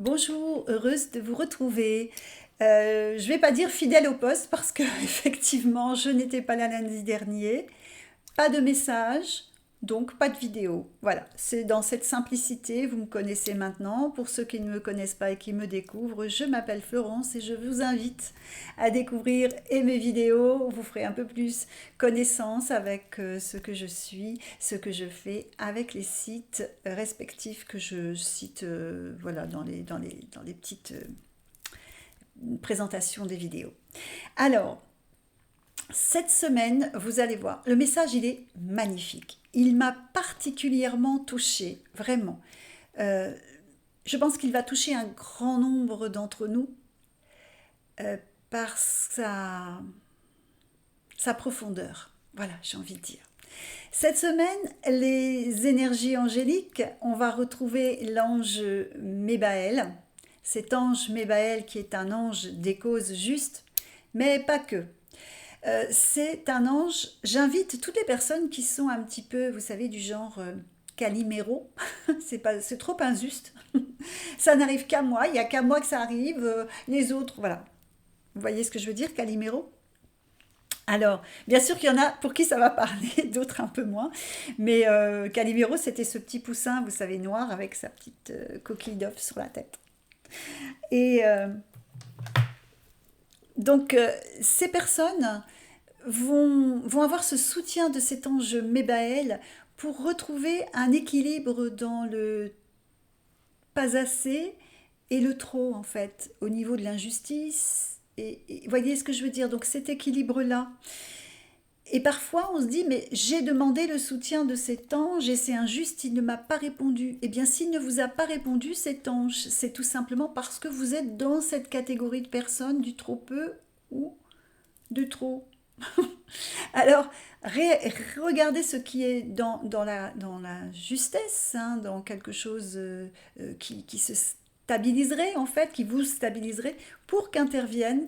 Bonjour, heureuse de vous retrouver. Je vais pas dire fidèle au poste parce que effectivement, je n'étais pas là lundi dernier. Pas de message, donc pas de vidéo. Voilà, c'est dans cette simplicité, vous me connaissez maintenant. Pour ceux qui ne me connaissent pas et qui me découvrent, je m'appelle Florence et je vous invite à découvrir et mes vidéos. Vous ferez un peu plus connaissance avec ce que je suis, ce que je fais avec les sites respectifs que je cite voilà, dans les petites présentations des vidéos. Alors, cette semaine, vous allez voir, le message, il est magnifique. Il m'a particulièrement touchée, vraiment. Euh, je pense qu'il va toucher un grand nombre d'entre nous euh, par sa profondeur. Voilà, j'ai envie de dire. Cette semaine, les énergies angéliques, on va retrouver l'ange Mébaël. Cet ange Mébaël qui est un ange des causes justes, mais pas que. C'est un ange. J'invite toutes les personnes qui sont un petit peu, vous savez, du genre Calimero. C'est trop injuste. Ça n'arrive qu'à moi. Il y a qu'à moi que ça arrive. Les autres, voilà. Vous voyez ce que je veux dire, Calimero? Alors, bien sûr qu'il y en a pour qui ça va parler, d'autres un peu moins. Mais Calimero, c'était ce petit poussin, vous savez, noir, avec sa petite coquille d'œuf sur la tête. Et donc, ces personnes vont avoir ce soutien de cet ange Mébaël pour retrouver un équilibre dans le pas assez et le trop, en fait, au niveau de l'injustice. Voyez ce que je veux dire? Donc cet équilibre-là. Et parfois, on se dit, mais j'ai demandé le soutien de cet ange et c'est injuste, il ne m'a pas répondu. Eh bien, s'il ne vous a pas répondu, cet ange, c'est tout simplement parce que vous êtes dans cette catégorie de personnes du trop peu ou du trop. Alors, regardez ce qui est dans la justesse, hein, dans quelque chose qui se stabiliserait, en fait, qui vous stabiliserait, pour qu'intervienne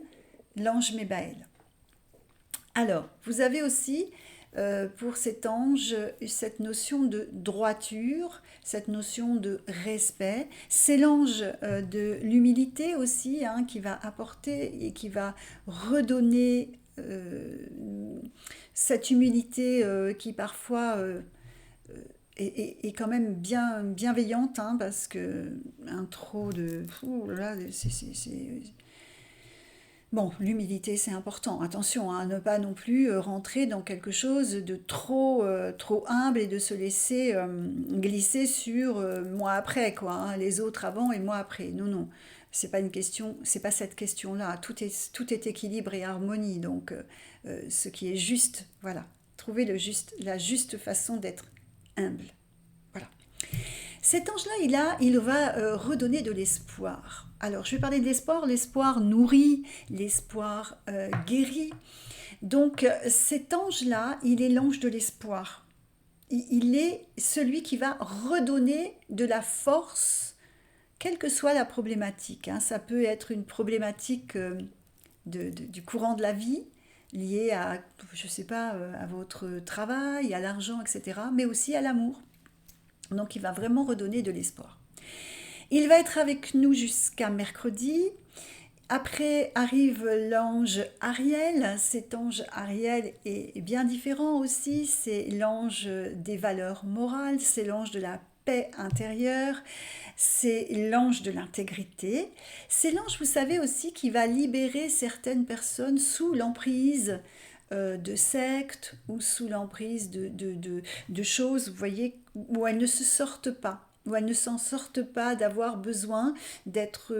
l'ange Mébaël. Alors, vous avez aussi pour cet ange cette notion de droiture, cette notion de respect. C'est l'ange de l'humilité aussi, hein, qui va apporter et qui va redonner cette humilité qui parfois est quand même bien bienveillante, hein, parce que un trop de... Ouh là, bon, l'humilité, c'est important. Attention, hein, à ne pas non plus rentrer dans quelque chose de trop humble et de se laisser glisser sur moi après, quoi, hein, les autres avant et moi après. Non, non, c'est pas une question, c'est pas cette question-là. Tout est équilibre et harmonie. Donc, ce qui est juste, voilà, trouver la juste façon d'être humble. Voilà. Cet ange-là, il va redonner de l'espoir. Alors, je vais parler de l'espoir. L'espoir nourrit, l'espoir guérit. Donc, cet ange-là, il est l'ange de l'espoir. Il est celui qui va redonner de la force, quelle que soit la problématique, hein. Ça peut être une problématique du courant de la vie, liée à, je ne sais pas, à votre travail, à l'argent, etc., mais aussi à l'amour. Donc, il va vraiment redonner de l'espoir. Il va être avec nous jusqu'à mercredi. Après arrive l'ange Ariel. Cet ange Ariel est bien différent aussi. C'est l'ange des valeurs morales, c'est l'ange de la paix intérieure, c'est l'ange de l'intégrité. C'est l'ange, vous savez aussi, qui va libérer certaines personnes sous l'emprise de sectes ou sous l'emprise de choses, vous voyez, où elles ne se sortent pas, où elles ne s'en sortent pas d'avoir besoin d'être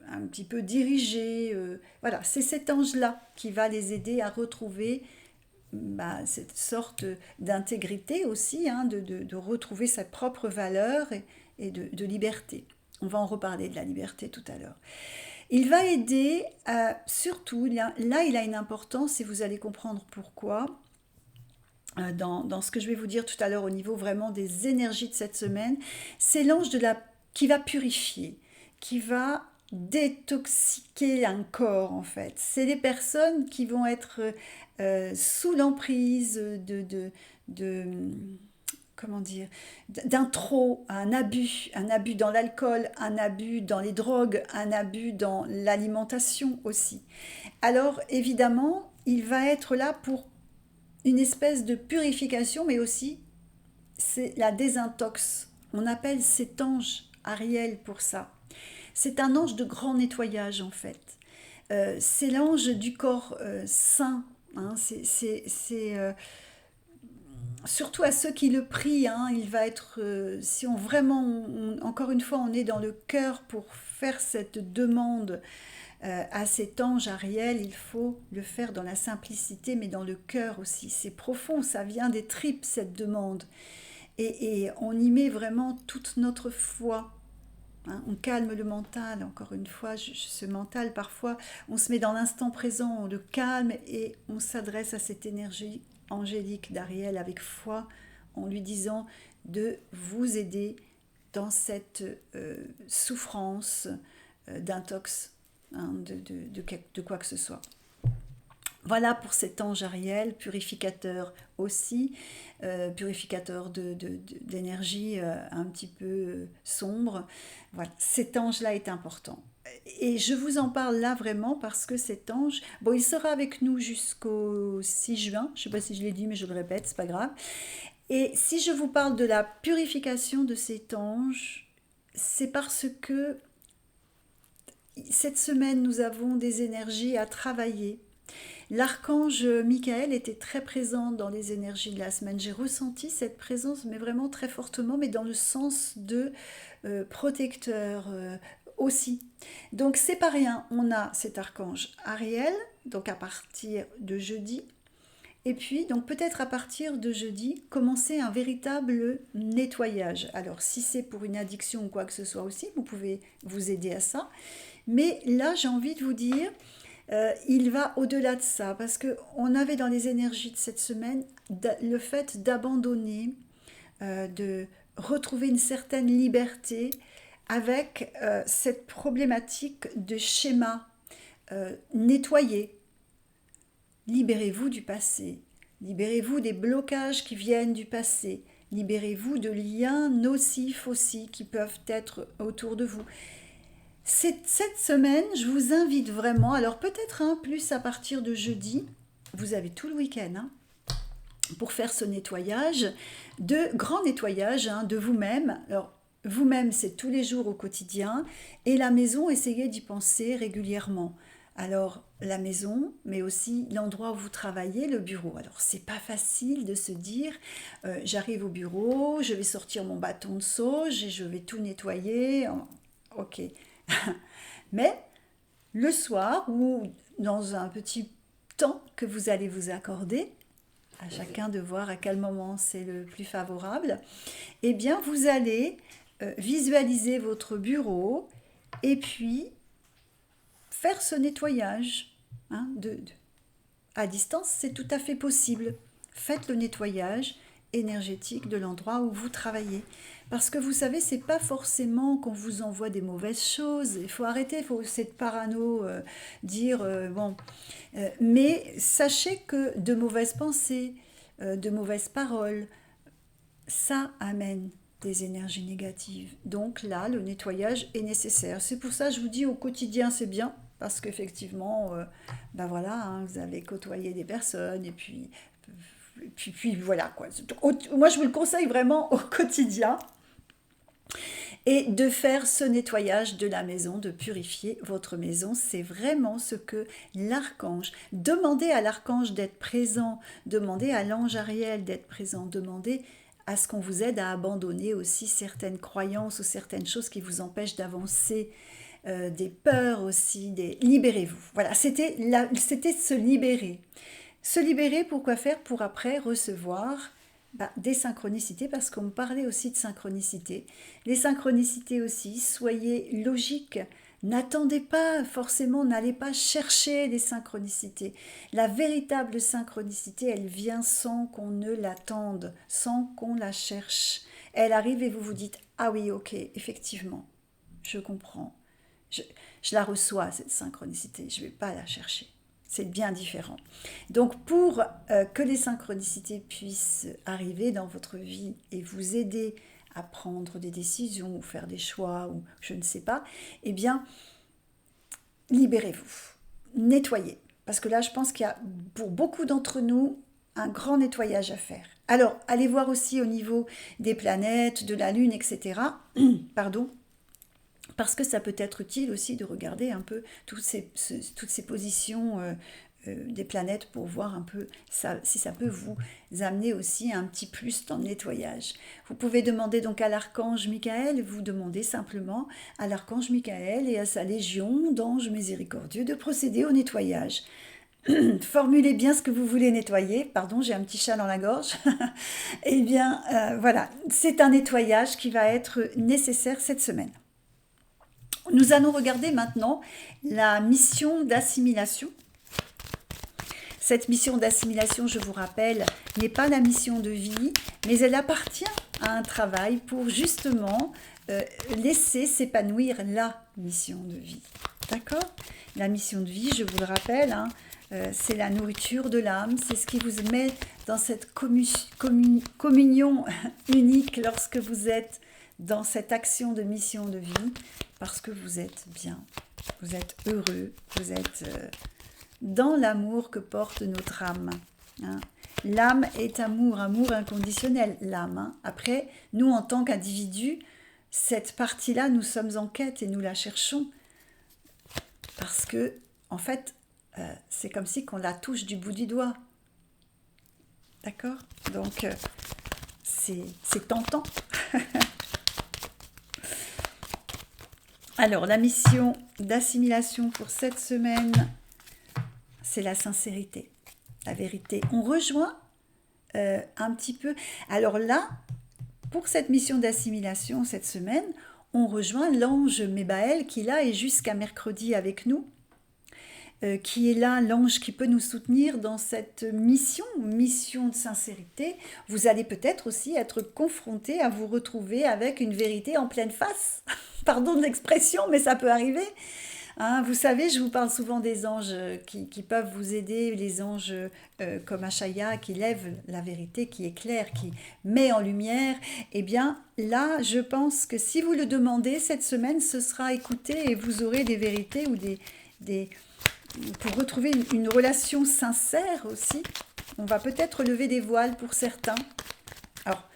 un petit peu dirigées. Voilà, c'est cet ange-là qui va les aider à retrouver cette sorte d'intégrité aussi, hein, de retrouver sa propre valeur et de liberté. On va en reparler de la liberté tout à l'heure. Il va aider surtout, là il a une importance et vous allez comprendre pourquoi, dans ce que je vais vous dire tout à l'heure au niveau vraiment des énergies de cette semaine, c'est l'ange qui va purifier, qui va détoxiquer un corps en fait. C'est les personnes qui vont être sous l'emprise de comment dire, d'un trop, un abus dans l'alcool, un abus dans les drogues, un abus dans l'alimentation aussi. Alors évidemment, il va être là pour une espèce de purification, mais aussi c'est la désintox. On appelle cet ange Ariel pour ça. C'est un ange de grand nettoyage en fait. C'est l'ange du corps saint. Hein, surtout à ceux qui le prient, hein, il va être, si on vraiment, encore une fois, on est dans le cœur pour faire cette demande à cet ange Ariel, il faut le faire dans la simplicité, mais dans le cœur aussi. C'est profond, ça vient des tripes, cette demande. Et on y met vraiment toute notre foi. Hein. On calme le mental, encore une fois, ce mental, parfois, on se met dans l'instant présent, on le calme et on s'adresse à cette énergie angélique d'Ariel avec foi, en lui disant de vous aider dans cette souffrance d'intox, hein, de quoi que ce soit. Voilà pour cet ange Ariel, purificateur aussi, purificateur d'énergie un petit peu sombre. Voilà, cet ange-là est important. Et je vous en parle là vraiment parce que cet ange, bon, il sera avec nous jusqu'au 6 juin, je ne sais pas si je l'ai dit, mais je le répète, c'est pas grave. Et si je vous parle de la purification de cet ange, c'est parce que cette semaine, nous avons des énergies à travailler. L'archange Michael était très présent dans les énergies de la semaine. J'ai ressenti cette présence, mais vraiment très fortement, mais dans le sens de protecteur aussi. Donc c'est pas rien, on a cet archange Ariel, donc à partir de jeudi. Et puis, donc peut-être à partir de jeudi, commencer un véritable nettoyage. Alors si c'est pour une addiction ou quoi que ce soit aussi, vous pouvez vous aider à ça. Mais là, j'ai envie de vous dire, il va au-delà de ça, parce qu'on avait dans les énergies de cette semaine le fait d'abandonner, de retrouver une certaine liberté avec cette problématique de schéma nettoyé. Libérez-vous du passé, libérez-vous des blocages qui viennent du passé, libérez-vous de liens nocifs aussi qui peuvent être autour de vous. Cette semaine, je vous invite vraiment, alors peut-être plus à partir de jeudi, vous avez tout le week-end hein, pour faire ce nettoyage, de grand nettoyage hein, de vous-même. Alors vous-même, c'est tous les jours au quotidien, et la maison, essayez d'y penser régulièrement. Alors la maison, mais aussi l'endroit où vous travaillez, le bureau. Alors c'est pas facile de se dire, j'arrive au bureau, je vais sortir mon bâton de sauge et je vais tout nettoyer. Ok. Mais le soir ou dans un petit temps que vous allez vous accorder, à chacun de voir à quel moment c'est le plus favorable, eh bien vous allez visualiser votre bureau et puis faire ce nettoyage. Hein, à distance, c'est tout à fait possible. Faites le nettoyage énergétique de l'endroit où vous travaillez. Parce que vous savez, c'est pas forcément qu'on vous envoie des mauvaises choses. Il faut arrêter, il faut cette parano, dire bon. Mais sachez que de mauvaises pensées, de mauvaises paroles, ça amène des énergies négatives. Donc là, le nettoyage est nécessaire. C'est pour ça que je vous dis au quotidien, c'est bien. Parce qu'effectivement, ben voilà, hein, vous avez côtoyé des personnes et puis voilà quoi. Moi, je vous le conseille vraiment au quotidien et de faire ce nettoyage de la maison, de purifier votre maison. C'est vraiment ce que l'archange, demandez à l'archange d'être présent, demandez à l'ange Ariel d'être présent, demandez à ce qu'on vous aide à abandonner aussi certaines croyances ou certaines choses qui vous empêchent d'avancer, des peurs aussi, libérez-vous. Voilà, c'était se libérer. Se libérer, pour quoi faire? Pour après recevoir des synchronicités, parce qu'on me parlait aussi de synchronicité. Les synchronicités aussi, soyez logiques. N'attendez pas forcément, n'allez pas chercher les synchronicités. La véritable synchronicité, elle vient sans qu'on ne l'attende, sans qu'on la cherche. Elle arrive et vous vous dites, ah oui, ok, effectivement, je comprends. Je la reçois, cette synchronicité, je ne vais pas la chercher. C'est bien différent. Donc pour que les synchronicités puissent arriver dans votre vie et vous aider à prendre des décisions ou faire des choix ou je ne sais pas, eh bien, libérez-vous, nettoyez. Parce que là, je pense qu'il y a pour beaucoup d'entre nous un grand nettoyage à faire. Alors, allez voir aussi au niveau des planètes, de la Lune, etc. Pardon. Parce que ça peut être utile aussi de regarder un peu toutes ces positions des planètes pour voir un peu si ça peut vous amener aussi un petit plus dans le nettoyage. Vous pouvez demander donc à l'archange Michael, vous demandez simplement à l'archange Michael et à sa légion d'anges miséricordieux de procéder au nettoyage. Formulez bien ce que vous voulez nettoyer. Pardon, j'ai un petit chat dans la gorge. Eh bien, voilà, c'est un nettoyage qui va être nécessaire cette semaine. Nous allons regarder maintenant la mission d'assimilation. Cette mission d'assimilation, je vous rappelle, n'est pas la mission de vie, mais elle appartient à un travail pour justement laisser s'épanouir la mission de vie. D'accord ? La mission de vie, je vous le rappelle, hein, c'est la nourriture de l'âme, c'est ce qui vous met dans cette communion unique lorsque vous êtes dans cette action de mission de vie, parce que vous êtes bien, vous êtes heureux, vous êtes dans l'amour que porte notre âme. Hein. L'âme est amour, amour inconditionnel, l'âme. Hein. Après, nous, en tant qu'individus, cette partie-là, nous sommes en quête et nous la cherchons. Parce que, en fait, c'est comme si qu'on la touche du bout du doigt. D'accord ? Donc, c'est tentant. Alors, la mission d'assimilation pour cette semaine, c'est la sincérité, la vérité. On rejoint un petit peu... Alors là, pour cette mission d'assimilation cette semaine, on rejoint l'ange Mébaël qui là est jusqu'à mercredi avec nous, qui est là, l'ange qui peut nous soutenir dans cette mission de sincérité. Vous allez peut-être aussi être confronté à vous retrouver avec une vérité en pleine face. Pardon de l'expression, mais ça peut arriver. Hein, vous savez, je vous parle souvent des anges qui peuvent vous aider, les anges comme Achaya, qui lèvent la vérité, qui éclairent, qui met en lumière. Eh bien, là, je pense que si vous le demandez, cette semaine, ce sera écouté et vous aurez des vérités ou pour retrouver une relation sincère aussi. On va peut-être lever des voiles pour certains. Alors,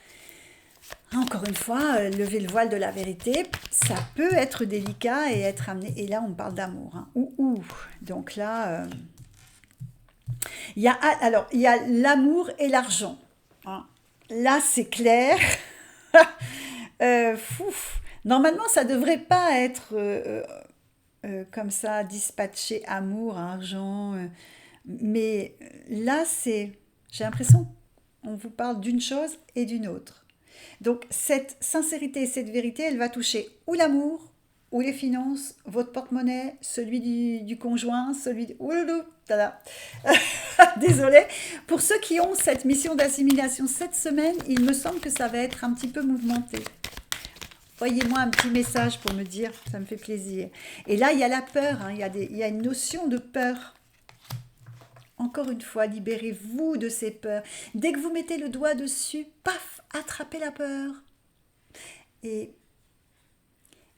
encore une fois, lever le voile de la vérité, ça peut être délicat et être amené. Et là, on parle d'amour. Hein. Donc là, il y a l'amour et l'argent. Hein. Là, c'est clair. Normalement, ça ne devrait pas être comme ça, dispatché amour, argent. Mais là, j'ai l'impression qu'on vous parle d'une chose et d'une autre. Donc, cette sincérité et cette vérité, elle va toucher ou l'amour, ou les finances, votre porte-monnaie, celui du conjoint, celui de... Ouloulou, tada. Désolée. Pour ceux qui ont cette mission d'assimilation cette semaine, il me semble que ça va être un petit peu mouvementé. Envoyez-moi un petit message pour me dire, ça me fait plaisir. Et là, il y a la peur, hein, il y a une notion de peur. Encore une fois, libérez-vous de ces peurs. Dès que vous mettez le doigt dessus, paf, attrapez la peur. Et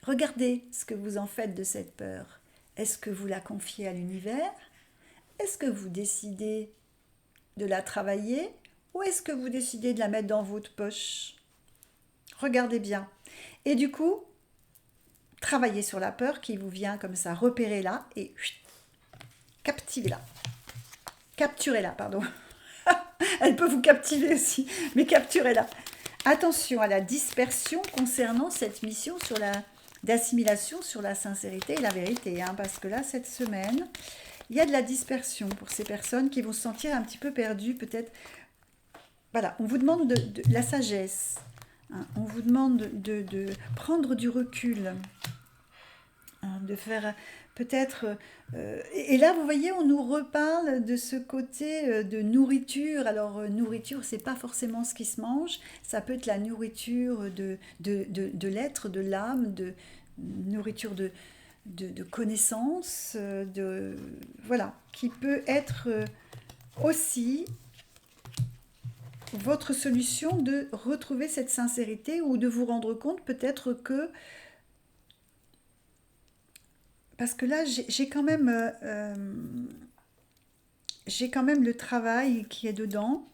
regardez ce que vous en faites de cette peur. Est-ce que vous la confiez à l'univers ? Est-ce que vous décidez de la travailler ? Ou est-ce que vous décidez de la mettre dans votre poche ? Regardez bien. Et du coup, travaillez sur la peur qui vous vient comme ça, repérez-la et captivez-la. Capturez-la, pardon. Elle peut vous captiver aussi, mais capturez-la. Attention à la dispersion concernant cette mission d'assimilation sur la sincérité et la vérité. Hein, parce que là, cette semaine, il y a de la dispersion pour ces personnes qui vont se sentir un petit peu perdues, peut-être. Voilà, on vous demande de la sagesse. Hein, on vous demande de prendre du recul. Hein, de faire... Peut-être, et là vous voyez, on nous reparle de ce côté de nourriture. Alors nourriture, c'est pas forcément ce qui se mange, ça peut être la nourriture de l'être, de l'âme, de nourriture de connaissances, voilà, qui peut être aussi votre solution de retrouver cette sincérité ou de vous rendre compte peut-être que, parce que là j'ai quand même le travail qui est dedans.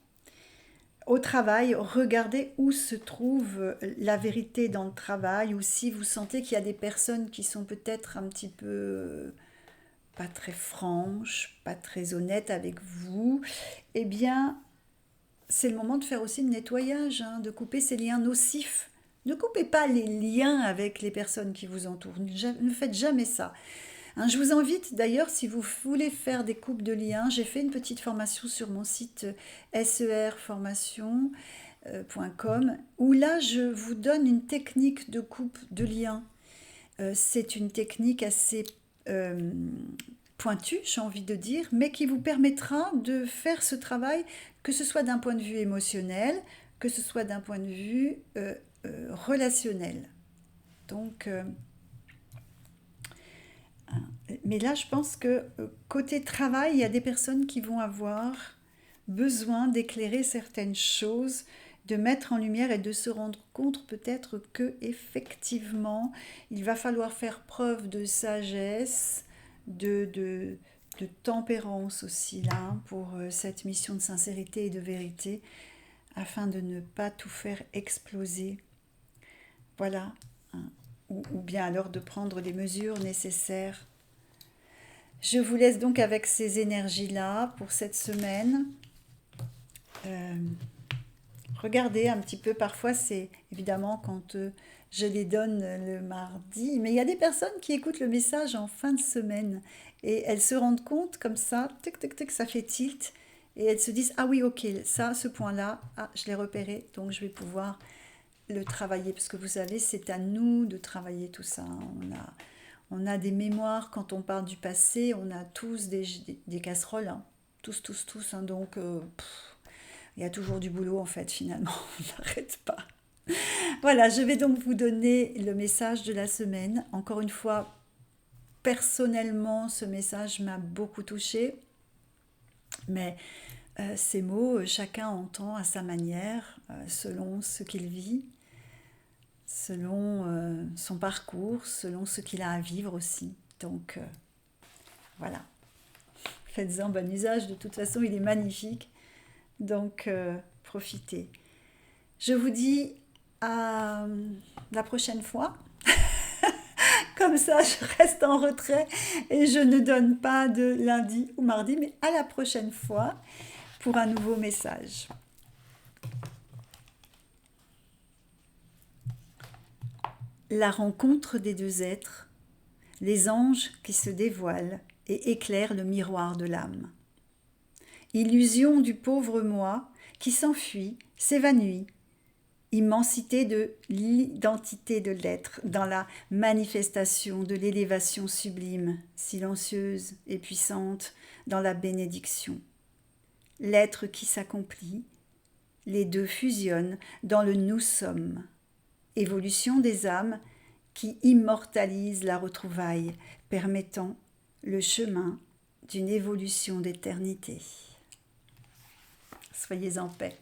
Au travail, regardez où se trouve la vérité dans le travail, ou si vous sentez qu'il y a des personnes qui sont peut-être un petit peu pas très franches, pas très honnêtes avec vous, eh bien, c'est le moment de faire aussi le nettoyage, hein, de couper ces liens nocifs. Ne coupez pas les liens avec les personnes qui vous entourent. Ne faites jamais ça. Hein, je vous invite d'ailleurs, si vous voulez faire des coupes de liens, j'ai fait une petite formation sur mon site serformation.com où là je vous donne une technique de coupe de liens. C'est une technique assez pointue, j'ai envie de dire, mais qui vous permettra de faire ce travail, que ce soit d'un point de vue émotionnel, que ce soit d'un point de vue relationnel. Donc, mais là, je pense que côté travail, il y a des personnes qui vont avoir besoin d'éclairer certaines choses, de mettre en lumière et de se rendre compte peut-être que effectivement, il va falloir faire preuve de sagesse, de tempérance aussi là, pour cette mission de sincérité et de vérité, afin de ne pas tout faire exploser. Voilà. Hein. Ou bien alors de prendre les mesures nécessaires. Je vous laisse donc avec ces énergies-là pour cette semaine. Regardez un petit peu, parfois c'est évidemment quand je les donne le mardi, mais il y a des personnes qui écoutent le message en fin de semaine et elles se rendent compte comme ça, tic tic tic, ça fait tilt et elles se disent ah oui ok, ça, ce point-là, ah, je l'ai repéré, donc je vais pouvoir le travailler parce que vous savez c'est à nous de travailler tout ça. On a des mémoires quand on parle du passé, on a tous des casseroles, hein. Tous, hein, donc il y a toujours du boulot en fait finalement, on n'arrête pas. Voilà, je vais donc vous donner le message de la semaine. Encore une fois, personnellement, ce message m'a beaucoup touchée, mais ces mots, chacun entend à sa manière, selon ce qu'il vit, selon son parcours, selon ce qu'il a à vivre aussi. Donc voilà, faites-en bon usage, de toute façon il est magnifique, donc profitez. Je vous dis à la prochaine fois. Comme ça, je reste en retrait et je ne donne pas de lundi ou mardi, mais à la prochaine fois pour un nouveau message. La rencontre des deux êtres, les anges qui se dévoilent et éclairent le miroir de l'âme. Illusion du pauvre moi qui s'enfuit, s'évanouit, immensité de l'identité de l'être dans la manifestation de l'élévation sublime, silencieuse et puissante dans la bénédiction. L'être qui s'accomplit, les deux fusionnent dans le nous sommes. Évolution des âmes qui immortalise la retrouvaille, permettant le chemin d'une évolution d'éternité. Soyez en paix.